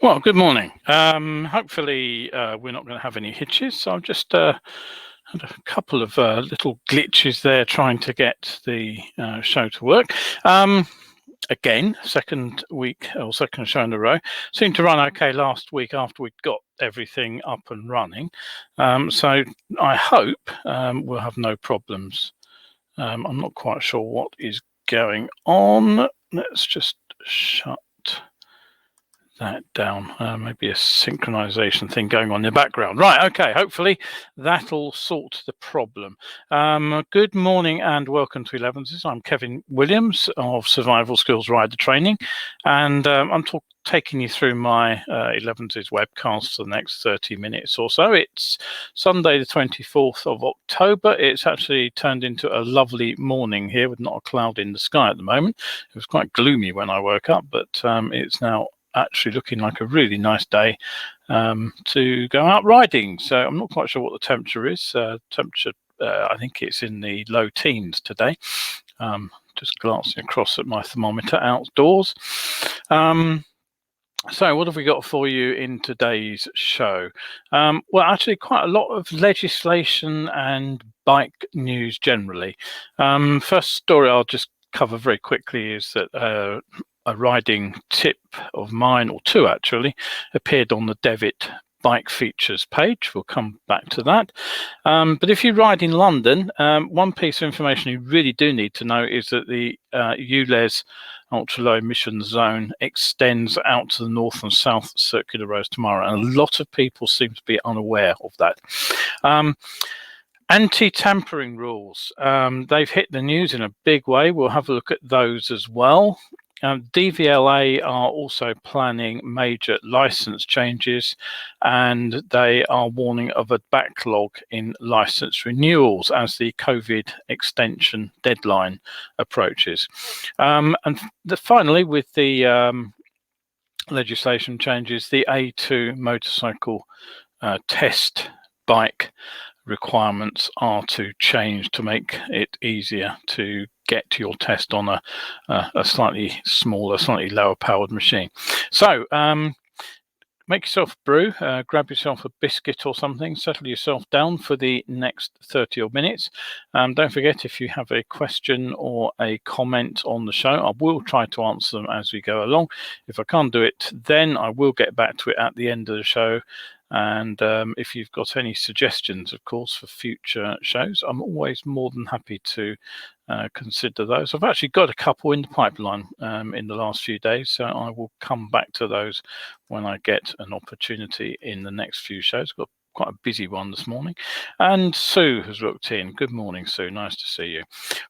Well, good morning. Hopefully, we're not going to have any hitches. So I've just had a couple of little glitches there trying to get the show to work. Again, second week or second show in a row. Seemed to run okay last week after we got everything up and running. So I hope we'll have no problems. I'm not quite sure what is going on. Let's just shut that down. Maybe a synchronization thing going on in the background. Right, okay, hopefully that'll sort the problem. Good morning and welcome to Elevenses. I'm Kevin Williams of Survival Skills Rider Training, and I'm taking you through my Elevenses webcast for the next 30 minutes or so. It's Sunday the 24th of October. It's actually turned into a lovely morning here with not a cloud in the sky at the moment. It was quite gloomy when I woke up, but it's now actually looking like a really nice day to go out riding. So I'm not quite sure what the temperature is. I think it's in the low teens today. Just glancing across at my thermometer outdoors. So what have we got for you in today's show? Well, actually quite a lot of legislation and bike news generally. First story I'll just cover very quickly is that a riding tip of mine, or two actually, appeared on the Devitt bike features page. We'll come back to that. But if you ride in London, one piece of information you really do need to know is that the ULEZ ultra low emission zone extends out to the north and south circular roads tomorrow, and a lot of people seem to be unaware of that. Anti-tampering rules, they've hit the news in a big way. We'll have a look at those as well. DVLA are also planning major license changes, and they are warning of a backlog in license renewals as the COVID extension deadline approaches. And finally, with the legislation changes, the A2 motorcycle test bike requirements are to change to make it easier to get to your test on a slightly smaller, slightly lower powered machine. So make yourself a brew, grab yourself a biscuit or something, settle yourself down for the next 30 odd minutes. Don't forget, if you have a question or a comment on the show, I will try to answer them as we go along. If I can't do it then, I will get back to it at the end of the show. And if you've got any suggestions, of course, for future shows, I'm always more than happy to consider those. I've actually got a couple in the pipeline in the last few days, so I will come back to those when I get an opportunity in the next few shows. Got quite a busy one this morning. And Sue has looked in. Good morning, Sue. Nice to see you.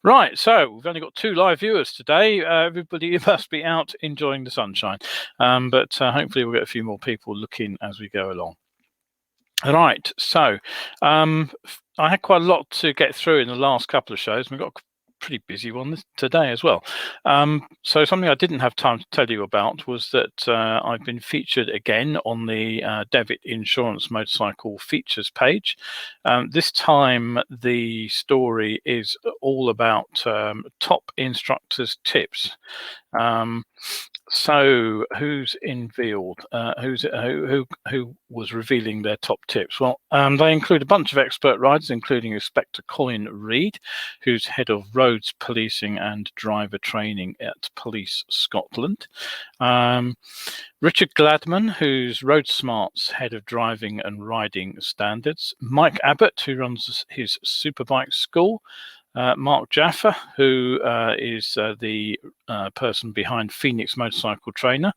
Right, so we've only got 2 live viewers today. Everybody must be out enjoying the sunshine. But hopefully we'll get a few more people looking as we go along. Right, so I had quite a lot to get through in the last couple of shows. We've got a pretty busy one today as well. So something I didn't have time to tell you about was that I've been featured again on the Devitt Insurance Motorcycle features page. This time the story is all about top instructors tips. So who's unveiled? Who was revealing their top tips? Well, they include a bunch of expert riders, including Inspector Colin Reid, who's head of roads policing and driver training at Police Scotland. Richard Gladman, who's Road Smart's head of driving and riding standards. Mike Abbott, who runs his Superbike school. Mark Jaffa, who is the person behind Phoenix Motorcycle Trainer,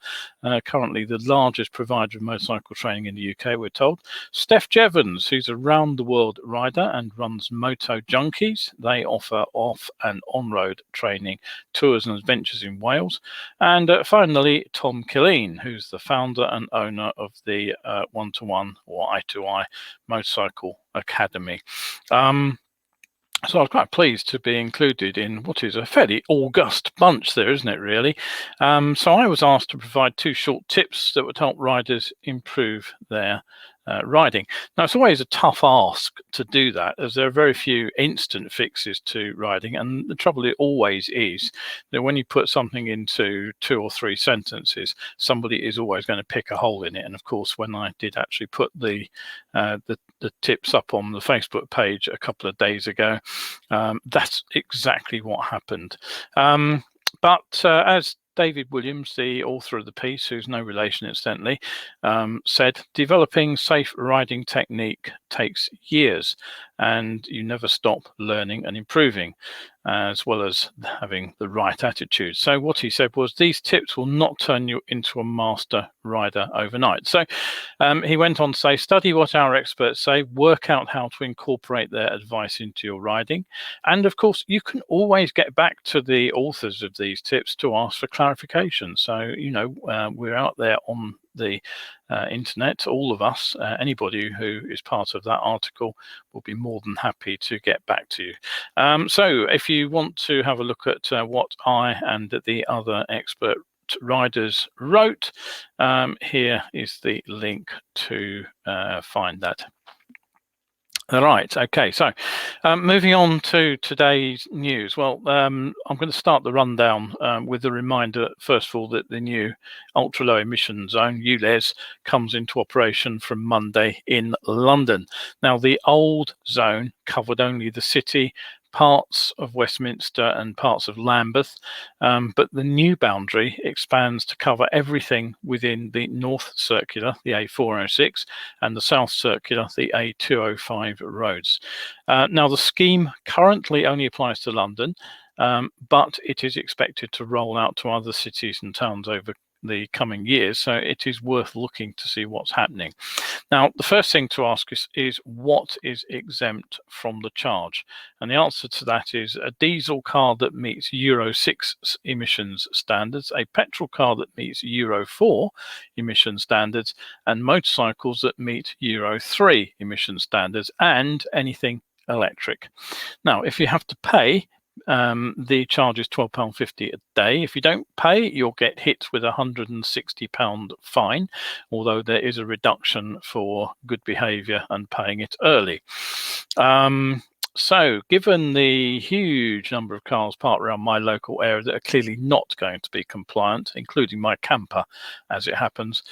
currently the largest provider of motorcycle training in the UK, we're told. Steph Jevons, who's a round-the-world rider and runs Moto Junkies. They offer off- and on-road training, tours and adventures in Wales. And finally, Tom Killeen, who's the founder and owner of the One-to-One or Eye-to-Eye Motorcycle Academy. So I was quite pleased to be included in what is a fairly august bunch there, isn't it, really? So I was asked to provide 2 short tips that would help riders improve their riding. Now, it's always a tough ask to do that, as there are very few instant fixes to riding, and the trouble it always is that when you put something into 2 or 3 sentences, somebody is always going to pick a hole in it. And of course, when I did actually put the tips up on the Facebook page a couple of days ago, that's exactly what happened. But as David Williams, the author of the piece, who's no relation incidentally, said, developing safe riding technique takes years, and you never stop learning and improving, as well as having the right attitude. So what he said was, these tips will not turn you into a master rider overnight. So he went on to say, study what our experts say, work out how to incorporate their advice into your riding. And of course, you can always get back to the authors of these tips to ask for clarification. So, we're out there on the internet, all of us, anybody who is part of that article will be more than happy to get back to you. So if you want to have a look at what I and the other expert riders wrote, here is the link to find that. All right, okay, so moving on to today's news. Well, I'm going to start the rundown with a reminder, first of all, that the new ultra-low emission zone, ULEZ, comes into operation from Monday in London. Now, the old zone covered only the city, parts of Westminster and parts of Lambeth, but the new boundary expands to cover everything within the North Circular, the A406, and the South Circular, the A205 roads. Now, the scheme currently only applies to London, but it is expected to roll out to other cities and towns over the coming years, so it is worth looking to see what's happening. Now, the first thing to ask is what is exempt from the charge? And the answer to that is a diesel car that meets Euro 6 emissions standards, a petrol car that meets Euro 4 emission standards, and motorcycles that meet Euro 3 emission standards, and anything electric. Now, if you have to pay, the charge is £12.50 a day. If you don't pay, you'll get hit with a £160 fine, although there is a reduction for good behaviour and paying it early. So given the huge number of cars parked around my local area that are clearly not going to be compliant, including my camper as it happens,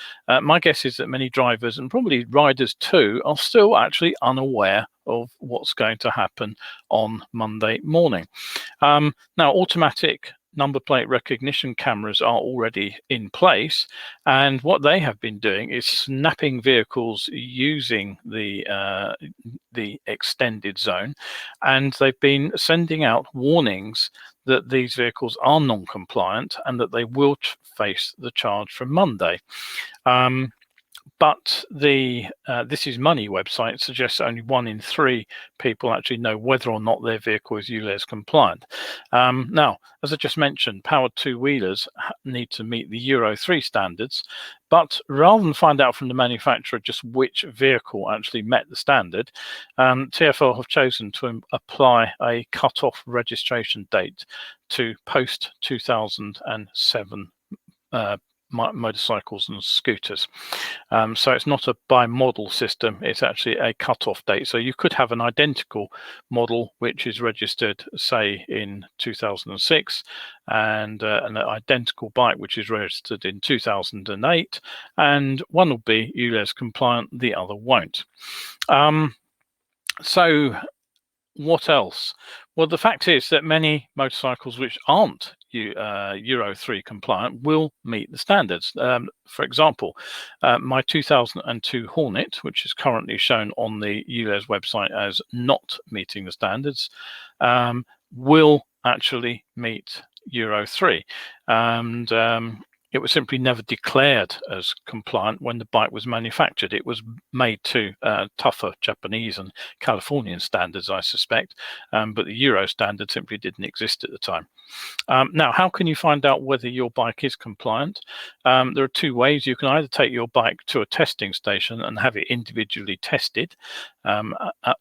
my guess is that many drivers, and probably riders too, are still actually unaware of what's going to happen on Monday morning. Now, automatic number plate recognition cameras are already in place, and what they have been doing is snapping vehicles using the extended zone, and they've been sending out warnings that these vehicles are non-compliant and that they will face the charge from Monday. But the This Is Money website suggests only 1 in 3 people actually know whether or not their vehicle is ULEZ compliant. Now, as I just mentioned, powered two-wheelers need to meet the Euro 3 standards, but rather than find out from the manufacturer just which vehicle actually met the standard, TfL have chosen to apply a cut-off registration date to post-2007 motorcycles and scooters. So it's not a by model system, it's actually a cut-off date. So you could have an identical model which is registered, say, in 2006, and an identical bike which is registered in 2008, and one will be ULEZ compliant, the other won't. So what else? Well, the fact is that many motorcycles which aren't Euro 3 compliant will meet the standards. For example, my 2002 Hornet, which is currently shown on the ULEZ website as not meeting the standards, will actually meet Euro 3. And it was simply never declared as compliant when the bike was manufactured. It was made to tougher Japanese and Californian standards, I suspect, but the Euro standard simply didn't exist at the time. Now, how can you find out whether your bike is compliant? There are 2 ways. You can either take your bike to a testing station and have it individually tested,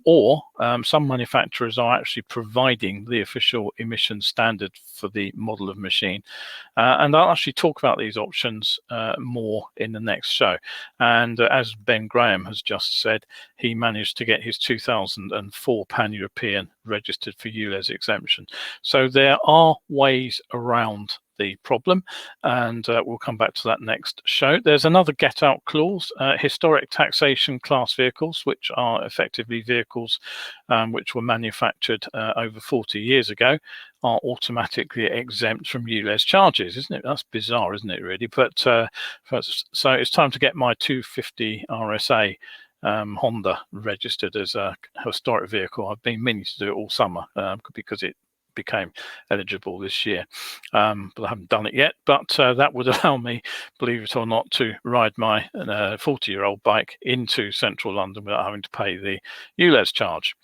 or some manufacturers are actually providing the official emission standard for the model of machine. And I'll actually talk about these options more in the next show. And as Ben Graham has just said, he managed to get his 2004 Pan-European registered for ULEZ exemption. So there are ways around the problem, and we'll come back to that next show. There's another get out clause. Historic taxation class vehicles, which are effectively vehicles which were manufactured over 40 years ago, are automatically exempt from ULEZ charges, isn't it? That's bizarre, isn't it, really? But so it's time to get my 250 RSA Honda registered as a historic vehicle. I've been meaning to do it all summer because it became eligible this year, but I haven't done it yet. But that would allow me, believe it or not, to ride my 40-year-old bike into central London without having to pay the ULEZ charge.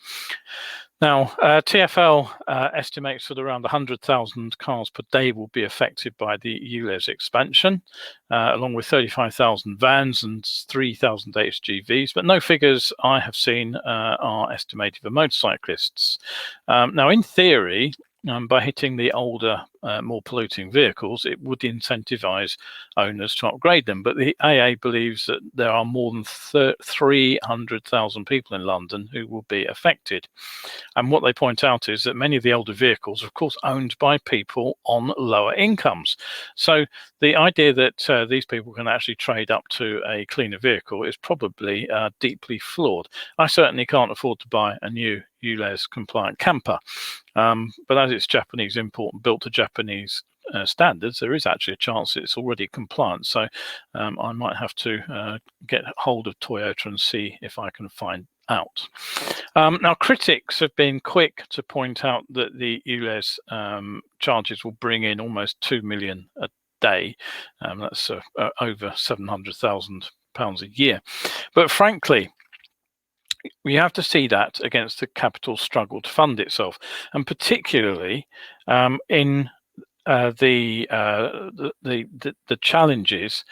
Now, TfL estimates that around 100,000 cars per day will be affected by the ULEZ expansion, along with 35,000 vans and 3,000 HGVs, but no figures I have seen are estimated for motorcyclists. Now, in theory, by hitting the older, more polluting vehicles, it would incentivize owners to upgrade them. But the AA believes that there are more than 300,000 people in London who will be affected. And what they point out is that many of the older vehicles are, of course, owned by people on lower incomes. So the idea that these people can actually trade up to a cleaner vehicle is probably deeply flawed. I certainly can't afford to buy a new ULEZ compliant camper, but as it's Japanese import and built to Japanese standards, there is actually a chance it's already compliant. So I might have to get hold of Toyota and see if I can find out. Now, critics have been quick to point out that the ULEZ charges will bring in almost 2 million a day. That's over £700,000 a year. But frankly, we have to see that against the capital's struggle to fund itself, and particularly in the challenges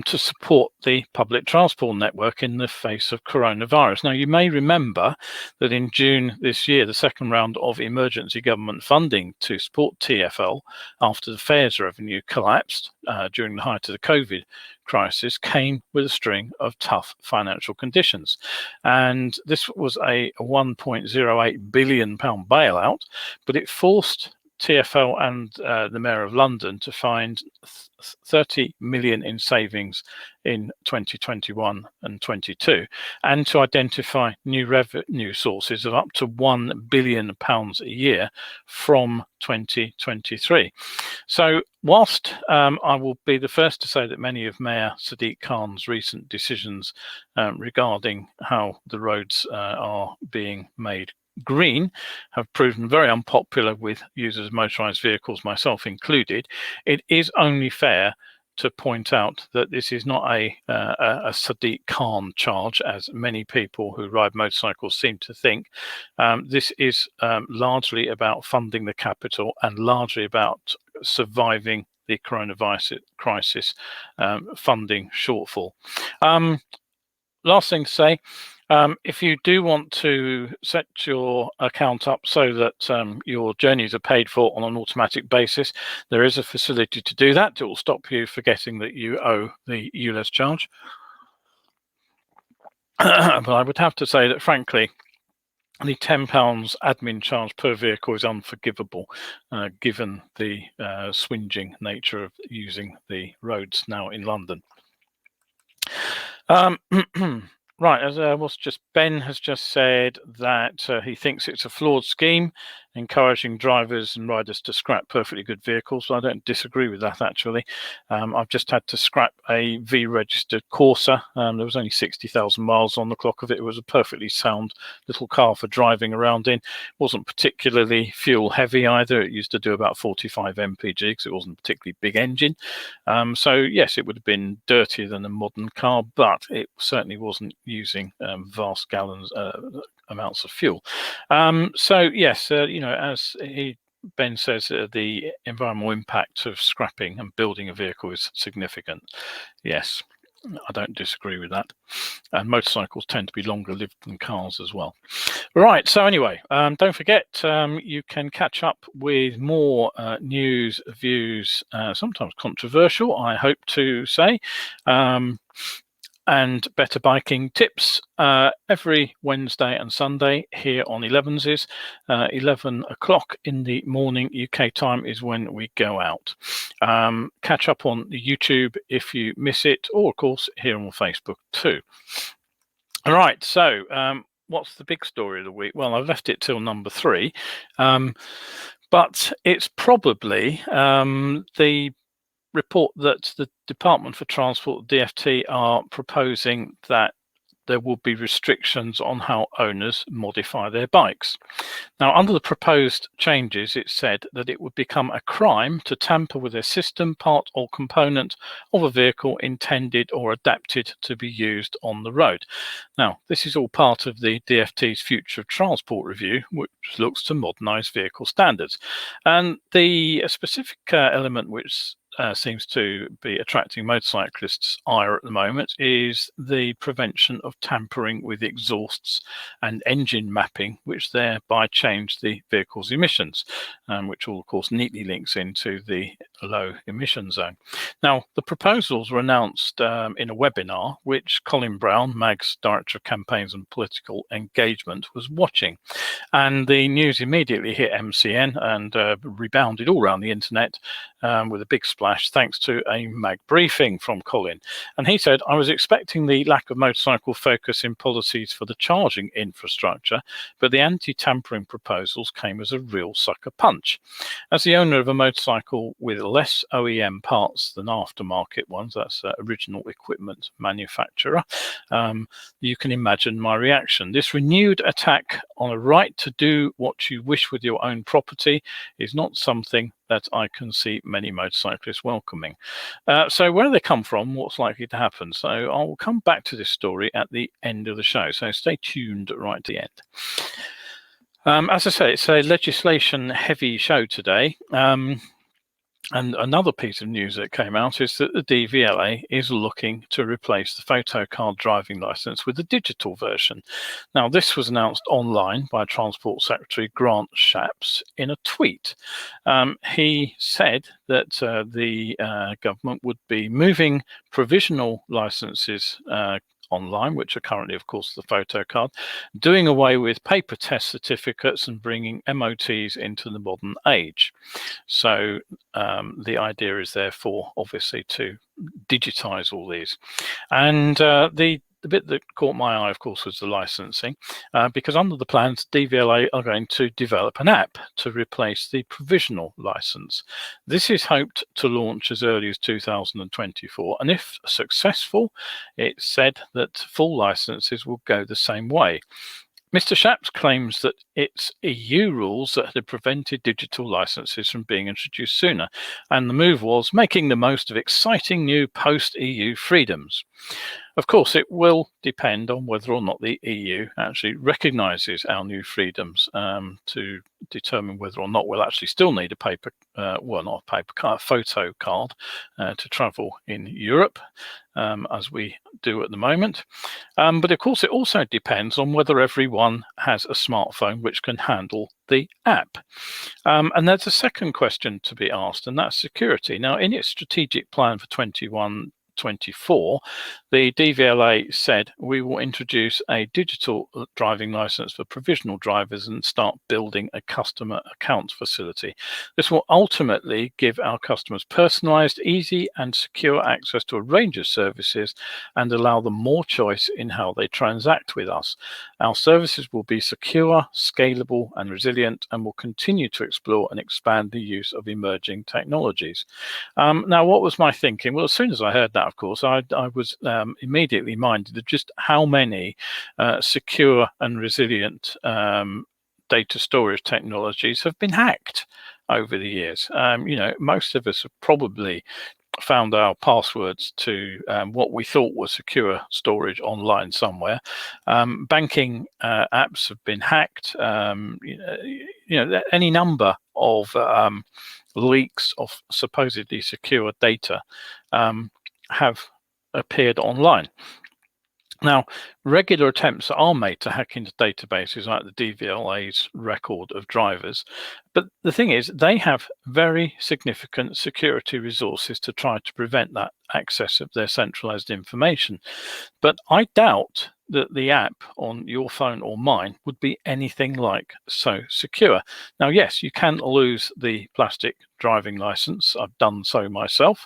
to support the public transport network in the face of coronavirus. Now, you may remember that in June this year, the second round of emergency government funding to support TfL after the fares revenue collapsed during the height of the COVID crisis came with a string of tough financial conditions. And this was a £1.08 billion bailout, but it forced TfL and the Mayor of London to find 30 million in savings in 2021 and 22, and to identify new revenue sources of up to £1 billion a year from 2023. So whilst I will be the first to say that many of Mayor Sadiq Khan's recent decisions regarding how the roads are being made green have proven very unpopular with users of motorized vehicles, myself included, it is only fair to point out that this is not a Sadiq Khan charge, as many people who ride motorcycles seem to think. This is largely about funding the capital and largely about surviving the coronavirus crisis funding shortfall. Last thing to say, if you do want to set your account up so that your journeys are paid for on an automatic basis, there is a facility to do that. It will stop you forgetting that you owe the ULEZ charge. But I would have to say that, frankly, the £10 admin charge per vehicle is unforgivable, given the swinging nature of using the roads now in London. Right, as Ben has just said that he thinks it's a flawed scheme, encouraging drivers and riders to scrap perfectly good vehicles. So I don't disagree with that, actually. I've just had to scrap a V-registered Corsa. There was only 60,000 miles on the clock of it. It was a perfectly sound little car for driving around in. It wasn't particularly fuel heavy either. It used to do about 45 mpg because it wasn't a particularly big engine. So yes, it would have been dirtier than a modern car, but it certainly wasn't using vast amounts of fuel. So yes, as Ben says, the environmental impact of scrapping and building a vehicle is significant. Yes. I don't disagree with that. And motorcycles tend to be longer lived than cars as well. Right, so anyway, don't forget, you can catch up with more news, views, sometimes controversial, I hope to say, and better biking tips every Wednesday and Sunday here on Elevenses. 11 o'clock in the morning UK time is when we go out. Catch up on YouTube if you miss it, or of course here on Facebook too. All right, so what's the big story of the week? Well, I've left it till number 3, but it's probably the report that the Department for Transport, DFT, are proposing that there will be restrictions on how owners modify their bikes. Now, under the proposed changes, it said that it would become a crime to tamper with a system, part, or component of a vehicle intended or adapted to be used on the road. Now, this is all part of the DFT's Future of Transport review, which looks to modernise vehicle standards. And the specific element which seems to be attracting motorcyclists' ire at the moment is the prevention of tampering with exhausts and engine mapping, which thereby change the vehicle's emissions, which all, of course, neatly links into the low emission zone. Now, the proposals were announced in a webinar, which Colin Brown, MAG's Director of Campaigns and Political Engagement, was watching. And the news immediately hit MCN and rebounded all around the internet with a big splash, thanks to a MAG briefing from Colin. And he said, "I was expecting the lack of motorcycle focus in policies for the charging infrastructure, but the anti-tampering proposals came as a real sucker punch. As the owner of a motorcycle with less OEM parts than aftermarket ones," that's original equipment manufacturer, "you can imagine my reaction. This renewed attack on a right to do what you wish with your own property is not something that I can see many motorcyclists welcoming." So where do they come from? What's likely to happen? So I'll come back to this story at the end of the show. So stay tuned right to the end. As I say, it's a legislation-heavy show today. And another piece of news that came out is that the DVLA is looking to replace the photo card driving license with a digital version. Now, this was announced online by Transport Secretary Grant Shapps in a tweet. He said that the government would be moving provisional licenses online, which are currently, of course, the photo card, doing away with paper test certificates and bringing MOTs into the modern age. So the idea is therefore, obviously, to digitize all these. And the bit that caught my eye, of course, was the licensing, because under the plans, DVLA are going to develop an app to replace the provisional license. This is hoped to launch as early as 2024, and if successful, it's said that full licenses will go the same way. Mr. Shapps claims that it's EU rules that had prevented digital licenses from being introduced sooner, and the move was making the most of exciting new post-EU freedoms. Of course, it will depend on whether or not the EU actually recognises our new freedoms to determine whether or not we'll actually still need a paper, well, not a paper card, photo card to travel in Europe, as we do at the moment. But of course, it also depends on whether everyone has a smartphone which can handle the app. And there's a second question to be asked, and that's security. Now, in its strategic plan for 21-24, the DVLA said we will introduce a digital driving license for provisional drivers and start building a customer accounts facility. This will ultimately give our customers personalized, easy and secure access to a range of services and allow them more choice in how they transact with us. Our services will be secure, scalable and resilient, and will continue to explore and expand the use of emerging technologies. Now, what was my thinking? Well, as soon as I heard that, of course, I was immediately minded of just how many secure and resilient data storage technologies have been hacked over the years. You know, most of us have probably found our passwords to what we thought was secure storage online somewhere. Banking apps have been hacked. Any number of leaks of supposedly secure data have appeared online. Now, regular attempts are made to hack into databases like the DVLA's record of drivers, but the thing is, they have very significant security resources to try to prevent that access of their centralized information. But I doubt that the app on your phone or mine would be anything like so secure. Now, yes, you can lose the plastic driving license. I've done so myself,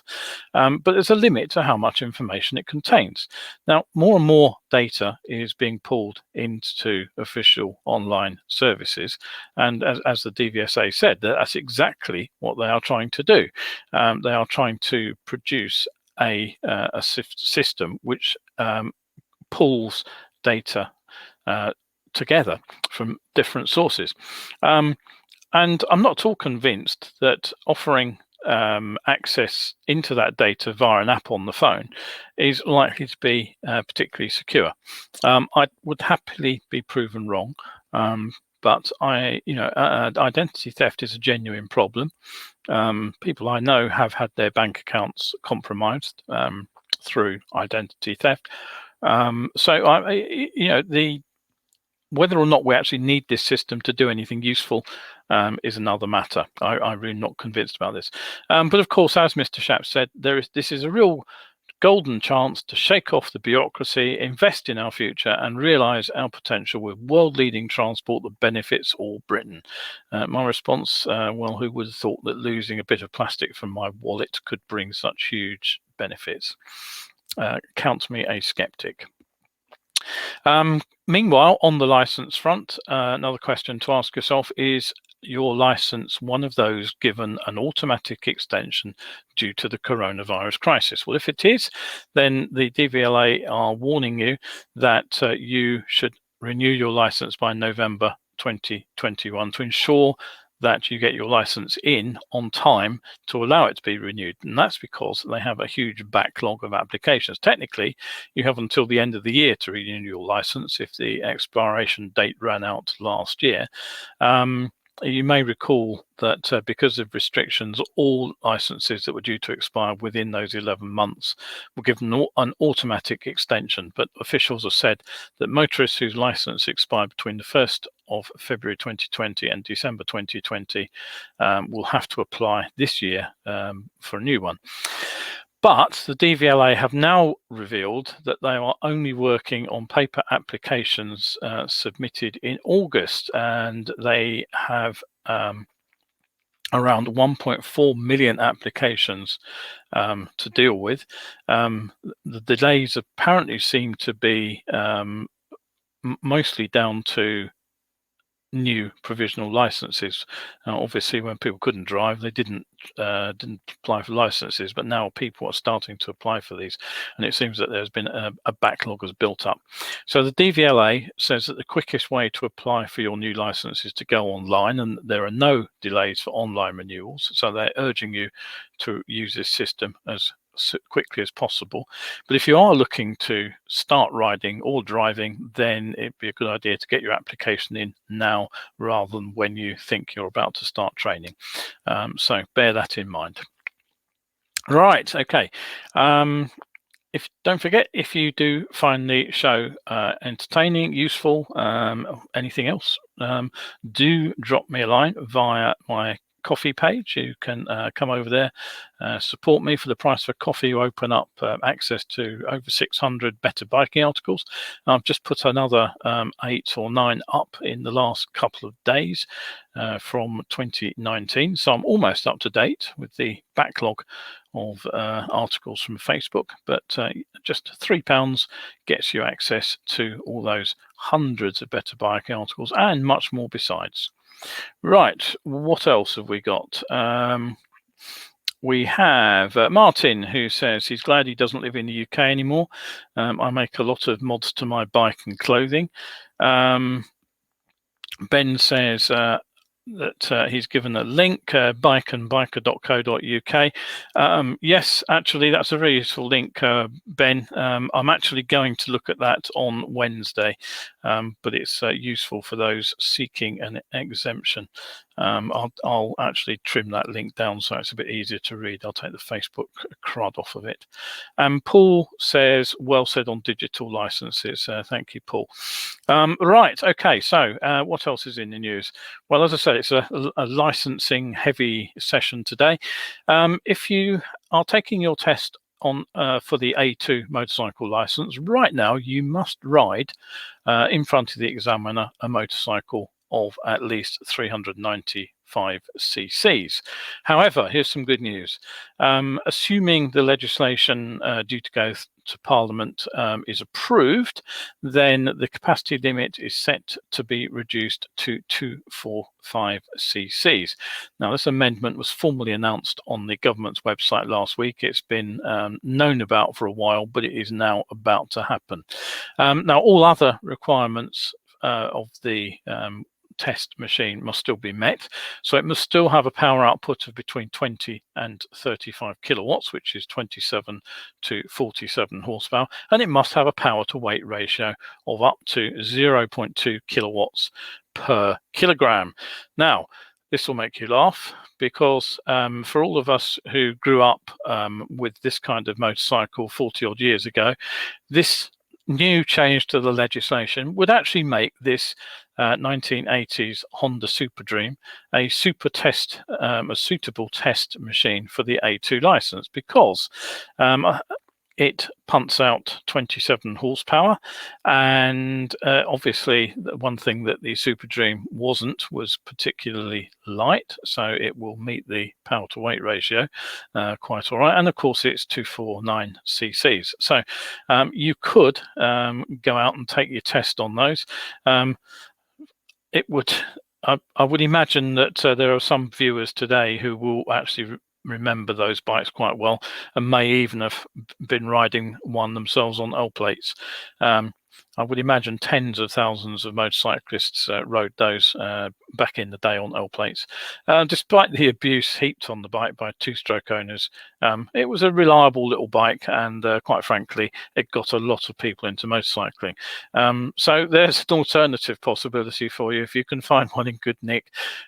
but there's a limit to how much information it contains. Now, more and more data is being pulled into official online services, and as the DVSA said, that's exactly what they are trying to do. They are trying to produce a system which pulls data together from different sources. And I'm not at all convinced that offering access into that data via an app on the phone is likely to be particularly secure. I would happily be proven wrong, but identity theft is a genuine problem. People I know have had their bank accounts compromised through identity theft. Whether or not we actually need this system to do anything useful is another matter. I'm really not convinced about this. But of course, as Mr. Schaap said, this is a real golden chance to shake off the bureaucracy, invest in our future, and realise our potential with world-leading transport that benefits all Britain. My response, well, who would have thought that losing a bit of plastic from my wallet could bring such huge benefits? Count me a skeptic. Meanwhile, on the license front, another question to ask yourself: is your license one of those given an automatic extension due to the coronavirus crisis? Well, if it is, then the DVLA are warning you that you should renew your license by November 2021 to ensure that you get your license in on time to allow it to be renewed. And that's because they have a huge backlog of applications. Technically, you have until the end of the year to renew your license if the expiration date ran out last year. You may recall that because of restrictions, all licenses that were due to expire within those 11 months were given an automatic extension. But officials have said that motorists whose license expired between the 1st of February 2020 and December 2020 will have to apply this year for a new one. But the DVLA have now revealed that they are only working on paper applications submitted in August, and they have around 1.4 million applications to deal with. The delays apparently seem to be mostly down to new provisional licenses. Obviously, when people couldn't drive, they didn't apply for licenses, but now people are starting to apply for these, and it seems that there's been a backlog has built up. So the DVLA says that the quickest way to apply for your new license is to go online, and there are no delays for online renewals, so they're urging you to use this system as quickly as possible. But if you are looking to start riding or driving, then it'd be a good idea to get your application in now rather than when you think you're about to start training. So bear that in mind. Right, okay. Don't forget, if you do find the show entertaining, useful, anything else, do drop me a line via my coffee page. You can come over there, support me. For the price of a coffee, you open up access to over 600 better biking articles. I've just put another 8 or 9 up in the last couple of days from 2019, so I'm almost up to date with the backlog of articles from Facebook. But just £3 gets you access to all those hundreds of better biking articles and much more besides. Right, what else have we got? We have Martin, who says he's glad he doesn't live in the UK anymore. I make a lot of mods to my bike and clothing. Ben says that he's given a link, bikeandbiker.co.uk. Yes, actually, that's a very useful link, Ben. I'm actually going to look at that on Wednesday, but it's useful for those seeking an exemption. I'll actually trim that link down so it's a bit easier to read. I'll take the Facebook crud off of it. Paul says, well said on digital licenses. Thank you, Paul. Right, okay, so what else is in the news? Well, as I said, it's a licensing heavy session today. If you are taking your test on for the A2 motorcycle license, right now you must ride in front of the examiner a motorcycle of at least 395 cc's. However, here's some good news. Assuming the legislation due to go to Parliament is approved, then the capacity limit is set to be reduced to 245 cc's. Now, this amendment was formally announced on the government's website last week. It's been known about for a while, but it is now about to happen. Now, all other requirements of the test machine must still be met. So it must still have a power output of between 20 and 35 kilowatts, which is 27 to 47 horsepower. And it must have a power to weight ratio of up to 0.2 kilowatts per kilogram. Now, this will make you laugh because for all of us who grew up with this kind of motorcycle 40 odd years ago, this new change to the legislation would actually make this 1980s Honda Super Dream a suitable test machine for the A2 license, because it punts out 27 horsepower, and obviously the one thing that the Super Dream wasn't was particularly light, so it will meet the power to weight ratio quite all right. And of course it's 249 cc's, so you could go out and take your test on those. It would, I would imagine that there are some viewers today who will actually remember those bikes quite well and may even have been riding one themselves on L plates. I would imagine tens of thousands of motorcyclists rode those back in the day on L plates. Despite the abuse heaped on the bike by two-stroke owners, it was a reliable little bike, and quite frankly, it got a lot of people into motorcycling. So there's an alternative possibility for you if you can find one in good nick.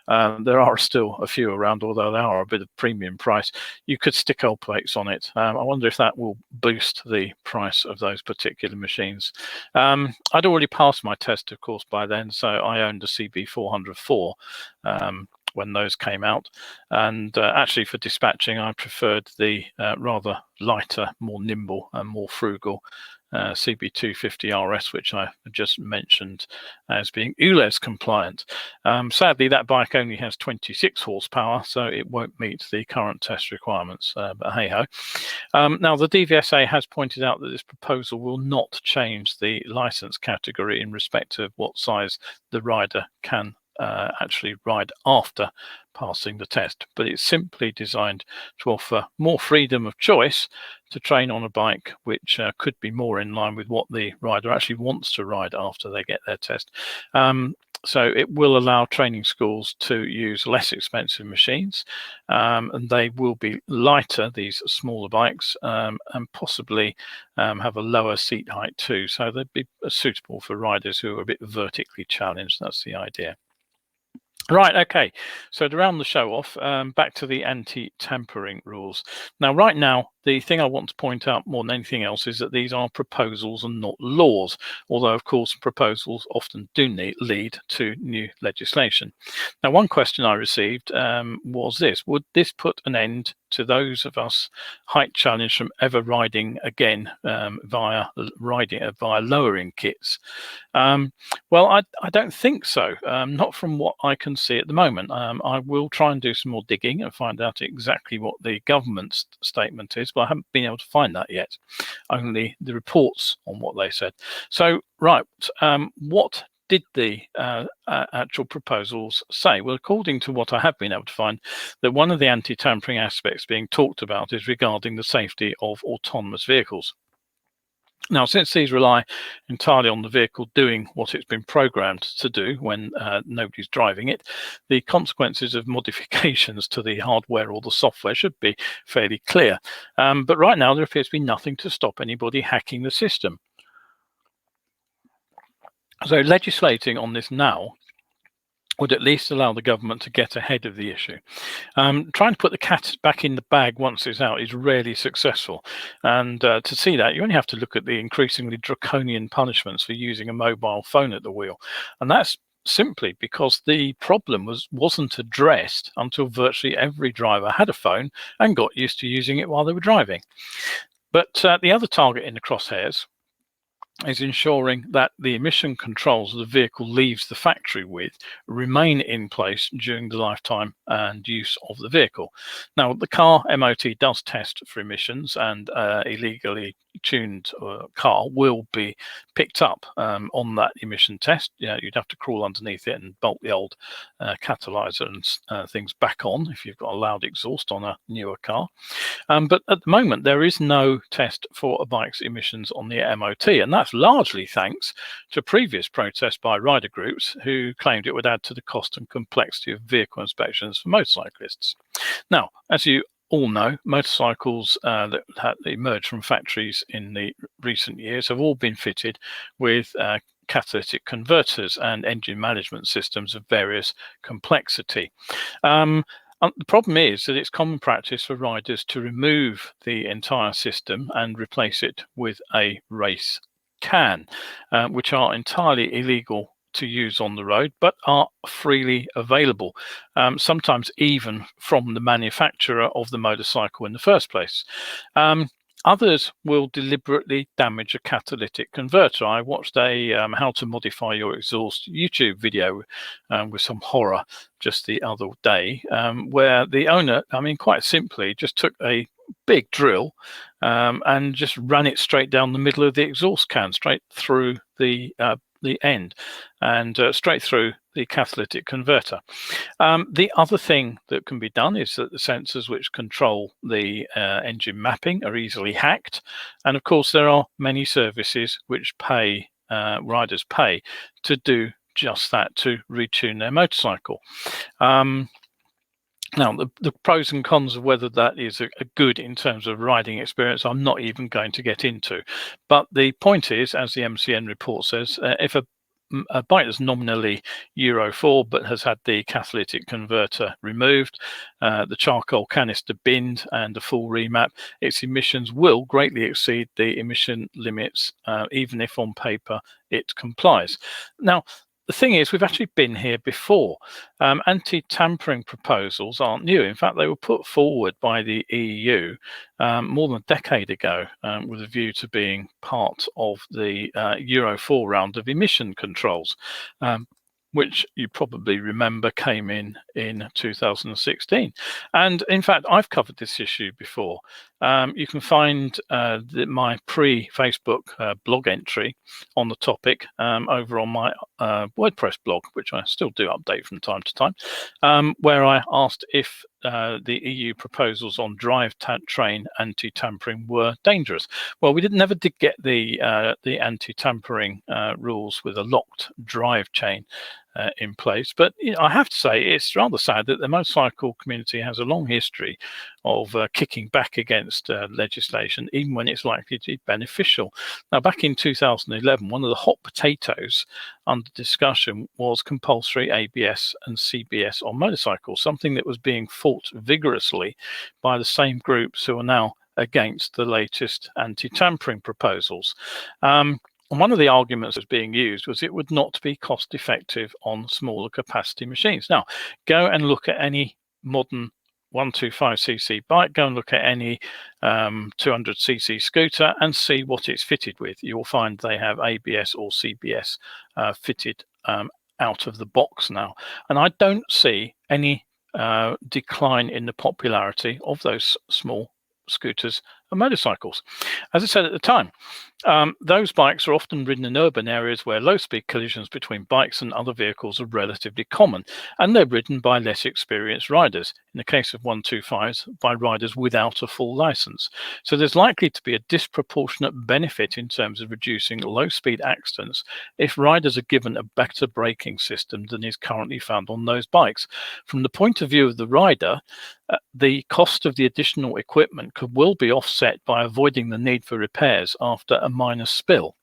There are still a few around, although they are a bit of premium price. You could stick L plates on it. I wonder if that will boost the price of those particular machines. I'd already passed my test, of course, by then, so I owned a CB404 when those came out. And actually for dispatching, I preferred the rather lighter, more nimble and more frugal CB250 RS, which I just mentioned as being ULEZ compliant. Sadly, that bike only has 26 horsepower, so it won't meet the current test requirements, but hey-ho. Now, the DVSA has pointed out that this proposal will not change the license category in respect of what size the rider can actually ride after passing the test, but it's simply designed to offer more freedom of choice to train on a bike which could be more in line with what the rider actually wants to ride after they get their test. So it will allow training schools to use less expensive machines, and they will be lighter, these smaller bikes, and possibly have a lower seat height too. So they'd be suitable for riders who are a bit vertically challenged. That's the idea. Right, okay, so to round the show off, back to the anti-tampering rules. Now, right now, the thing I want to point out more than anything else is that these are proposals and not laws, although, of course, proposals often do lead to new legislation. Now, one question I received was this: would this put an end to those of us height challenged from ever riding again via lowering kits? Well, I don't think so, not from what I can see at the moment. I will try and do some more digging and find out exactly what the government's statement is, but I haven't been able to find that yet, only the reports on what they said. So, right, what did the actual proposals say? Well, according to what I have been able to find, that one of the anti-tampering aspects being talked about is regarding the safety of autonomous vehicles. Now, since these rely entirely on the vehicle doing what it's been programmed to do when nobody's driving it, the consequences of modifications to the hardware or the software should be fairly clear. But right now, there appears to be nothing to stop anybody hacking the system. So legislating on this now would at least allow the government to get ahead of the issue. Trying to put the cat back in the bag once it's out is rarely successful. And to see that, you only have to look at the increasingly draconian punishments for using a mobile phone at the wheel. And that's simply because the problem wasn't addressed until virtually every driver had a phone and got used to using it while they were driving. But the other target in the crosshairs is ensuring that the emission controls the vehicle leaves the factory with remain in place during the lifetime and use of the vehicle. Now, the car MOT does test for emissions, and illegally tuned car will be picked up on that emission test. You'd have to crawl underneath it and bolt the old catalyzer and things back on if you've got a loud exhaust on a newer car. But at the moment, there is no test for a bike's emissions on the MOT, and that's largely thanks to previous protests by rider groups who claimed it would add to the cost and complexity of vehicle inspections for motorcyclists. Now, as you all know, motorcycles that have emerged from factories in the recent years have all been fitted with catalytic converters and engine management systems of various complexity. The problem is that it's common practice for riders to remove the entire system and replace it with a race can, which are entirely illegal to use on the road, but are freely available, sometimes even from the manufacturer of the motorcycle in the first place. Others will deliberately damage a catalytic converter. I watched a how to modify your exhaust YouTube video with some horror just the other day, where the owner, quite simply, just took a big drill and just ran it straight down the middle of the exhaust can, straight through the end and straight through the catalytic converter. The other thing that can be done is that the sensors which control the engine mapping are easily hacked. And of course, there are many services which riders pay to do just that, to retune their motorcycle. Now, the pros and cons of whether that is a good in terms of riding experience, I'm not even going to get into. But the point is, as the MCN report says, if a bike that's nominally Euro 4 but has had the catalytic converter removed, the charcoal canister binned, and a full remap, its emissions will greatly exceed the emission limits, even if on paper it complies. Now, the thing is, we've actually been here before. Anti-tampering proposals aren't new. In fact, they were put forward by the EU more than a decade ago with a view to being part of the Euro 4 round of emission controls, which you probably remember came in 2016. And in fact, I've covered this issue before. You can find my pre-Facebook blog entry on the topic over on my WordPress blog, which I still do update from time to time, where I asked if the EU proposals on drive-train anti-tampering were dangerous. Well, we never did get the anti-tampering rules with a locked drive chain in place. But I have to say, it's rather sad that the motorcycle community has a long history of kicking back against legislation, even when it's likely to be beneficial. Now, back in 2011, one of the hot potatoes under discussion was compulsory ABS and CBS on motorcycles, something that was being fought vigorously by the same groups who are now against the latest anti-tampering proposals. And one of the arguments that was being used was it would not be cost effective on smaller capacity machines. Now, go and look at any modern 125cc bike, go and look at any 200cc scooter and see what it's fitted with. You'll find they have ABS or CBS fitted out of the box now. And I don't see any decline in the popularity of those small scooters and motorcycles. As I said at the time, those bikes are often ridden in urban areas where low-speed collisions between bikes and other vehicles are relatively common, and they're ridden by less experienced riders. In the case of 125s, by riders without a full license. So there's likely to be a disproportionate benefit in terms of reducing low-speed accidents if riders are given a better braking system than is currently found on those bikes. From the point of view of the rider, the cost of the additional equipment will be offset by avoiding the need for repairs after a minor spill.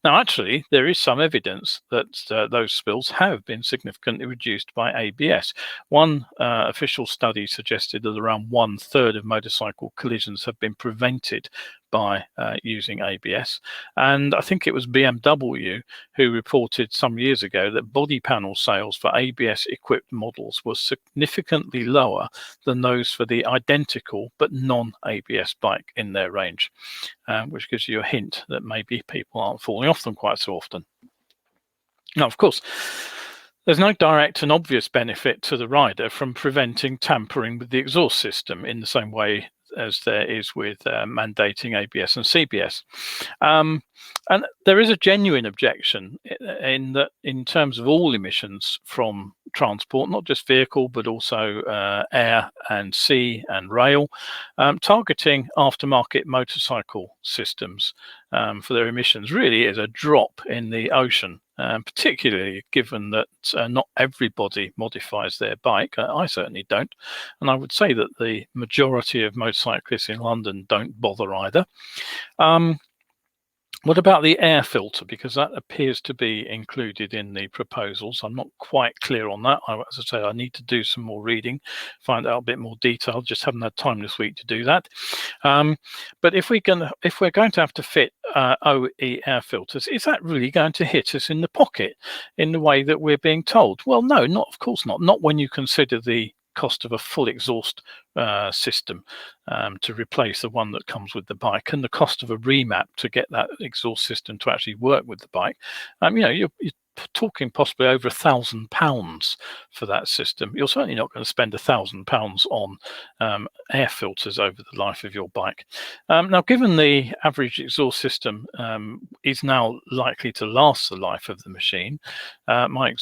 Now, actually, there is some evidence that those spills have been significantly reduced by ABS. One official study suggested that around 1/3 of motorcycle collisions have been prevented by using ABS. And I think it was BMW who reported some years ago that body panel sales for ABS equipped models were significantly lower than those for the identical but non-ABS bike in their range, which gives you a hint that maybe people aren't falling off them quite so often. Now, of course, there's no direct and obvious benefit to the rider from preventing tampering with the exhaust system in the same way as there is with mandating ABS and CBS. And there is a genuine objection in that, in terms of all emissions from transport, not just vehicle, but also air and sea and rail, targeting aftermarket motorcycle systems for their emissions really is a drop in the ocean. Particularly given that not everybody modifies their bike. I certainly don't. And I would say that the majority of motorcyclists in London don't bother either. What about the air filter? Because that appears to be included in the proposals. I'm not quite clear on that. As I say, I need to do some more reading, find out a bit more detail. Just haven't had time this week to do that. But if we're going to have to fit OE air filters, is that really going to hit us in the pocket in the way that we're being told? Well, no, not of course not. Not when you consider the cost of a full exhaust system to replace the one that comes with the bike, and the cost of a remap to get that exhaust system to actually work with the bike. You're talking possibly over £1,000 for that system. You're certainly not going to spend £1,000 on air filters over the life of your bike. Now, given the average exhaust system is now likely to last the life of the machine, my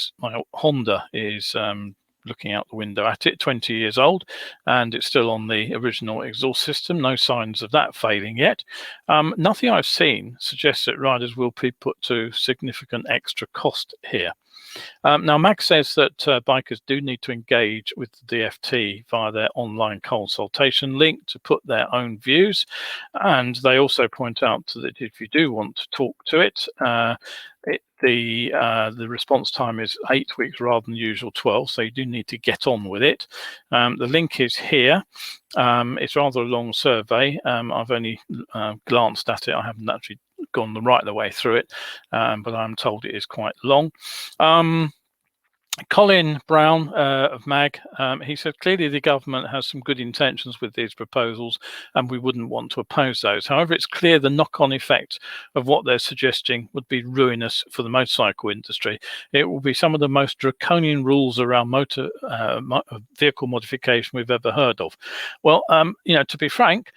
Honda is looking out the window at it, 20 years old, and it's still on the original exhaust system. No signs of that failing yet. Nothing I've seen suggests that riders will be put to significant extra cost here. Now, MAG says that bikers do need to engage with the DFT via their online consultation link to put their own views. And they also point out that if you do want to talk to it, the response time is 8 weeks rather than the usual 12, so you do need to get on with it. The link is here. It's rather a long survey. I've only glanced at it. I haven't actually gone the way through it, but I'm told it is quite long. Colin Brown of MAG, he said, clearly the government has some good intentions with these proposals and we wouldn't want to oppose those. However, it's clear the knock-on effect of what they're suggesting would be ruinous for the motorcycle industry. It will be some of the most draconian rules around motor vehicle modification we've ever heard of. Well, to be frank,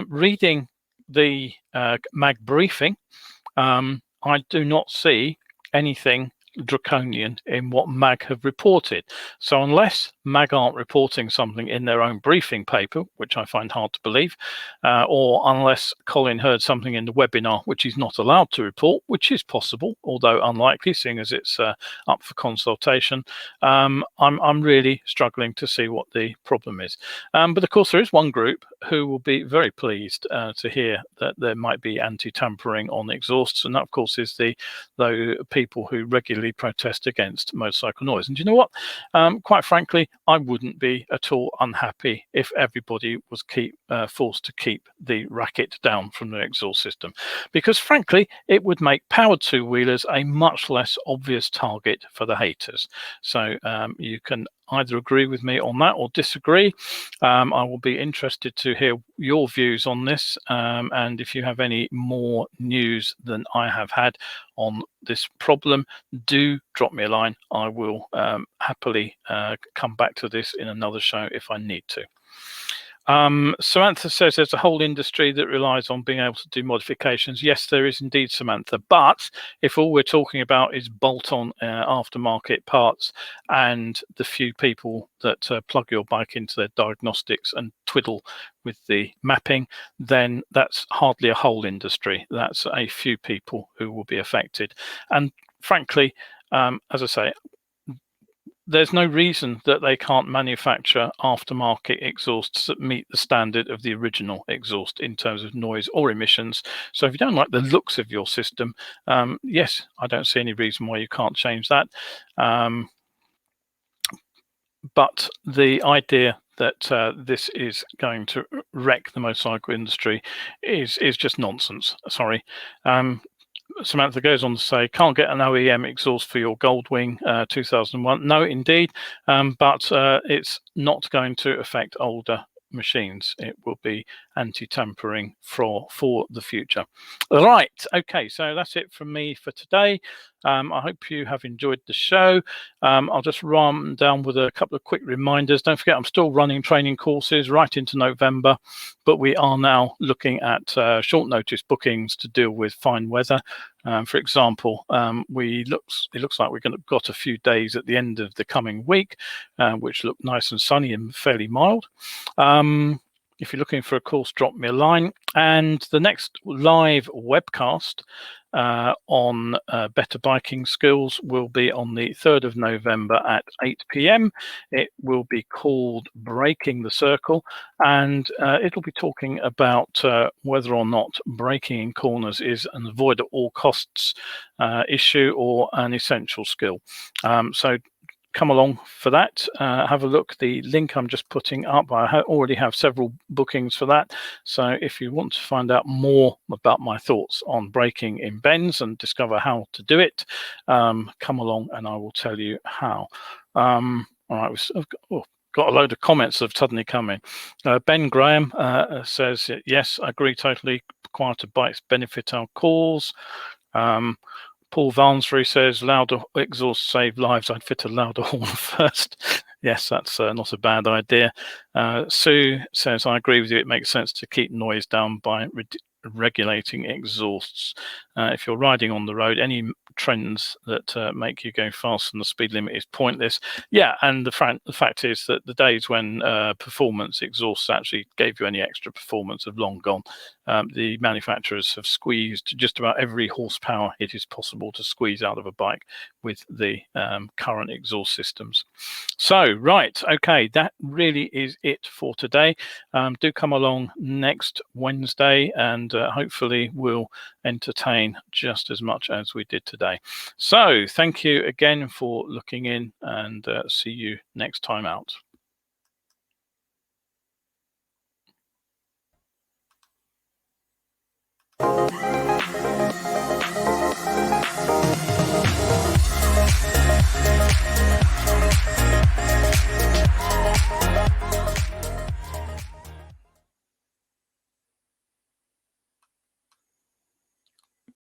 reading the MAG briefing, I do not see anything draconian in what MAG have reported. So unless MAG aren't reporting something in their own briefing paper, which I find hard to believe, or unless Colin heard something in the webinar which he's not allowed to report, which is possible, although unlikely, seeing as it's up for consultation, I'm really struggling to see what the problem is. But of course, there is one group who will be very pleased to hear that there might be anti-tampering on exhausts, and that, of course, is the people who regularly protest against motorcycle noise. And you know what? Quite frankly, I wouldn't be at all unhappy if everybody was forced to keep the racket down from the exhaust system, because frankly, it would make powered two-wheelers a much less obvious target for the haters. So you can either agree with me on that or disagree. I will be interested to hear your views on this, and if you have any more news than I have had on this problem, do drop me a line. I will happily come back to this in another show if I need to. Samantha says there's a whole industry that relies on being able to do modifications. Yes, there is indeed, Samantha, but if all we're talking about is bolt-on aftermarket parts and the few people that plug your bike into their diagnostics and twiddle with the mapping, then that's hardly a whole industry. That's a few people who will be affected. And frankly, as I say, there's no reason that they can't manufacture aftermarket exhausts that meet the standard of the original exhaust in terms of noise or emissions. So if you don't like the looks of your system, yes, I don't see any reason why you can't change that. But the idea that this is going to wreck the motorcycle industry is just nonsense. Sorry. Samantha goes on to say, can't get an OEM exhaust for your Goldwing 2001. No, indeed, but it's not going to affect older machines. It will be anti-tampering for the future. All right, okay, so that's it from me for today. I hope you have enjoyed the show. I'll just run down with a couple of quick reminders. Don't forget, I'm still running training courses right into November, but we are now looking at short notice bookings to deal with fine weather. For example, it looks like we're got a few days at the end of the coming week, which look nice and sunny and fairly mild. If you're looking for a course, drop me a line. And the next live webcast on better biking skills will be on the 3rd of November at 8 p.m. It will be called Breaking the Circle, and it'll be talking about whether or not braking in corners is an avoid at all costs issue or an essential skill. So come along for that. Have a look. The link I'm just putting up, I already have several bookings for that. So if you want to find out more about my thoughts on braking in bends and discover how to do it, come along and I will tell you how. All right, got a load of comments have suddenly come in. Ben Graham says, yes, I agree totally. Quieter bikes benefit our cause. Paul Valnsbury says, louder exhaust save lives. I'd fit a louder horn first. Yes, that's not a bad idea. Sue says, I agree with you. It makes sense to keep noise down by regulating exhausts. If you're riding on the road, any trends that make you go faster than the speed limit is pointless. Yeah, and the fact is that the days when performance exhausts actually gave you any extra performance have long gone. The manufacturers have squeezed just about every horsepower it is possible to squeeze out of a bike with the current exhaust systems. So, right, okay, that really is it for today. Do come along next Wednesday and hopefully we'll entertain just as much as we did today. So thank you again for looking in and see you next time out.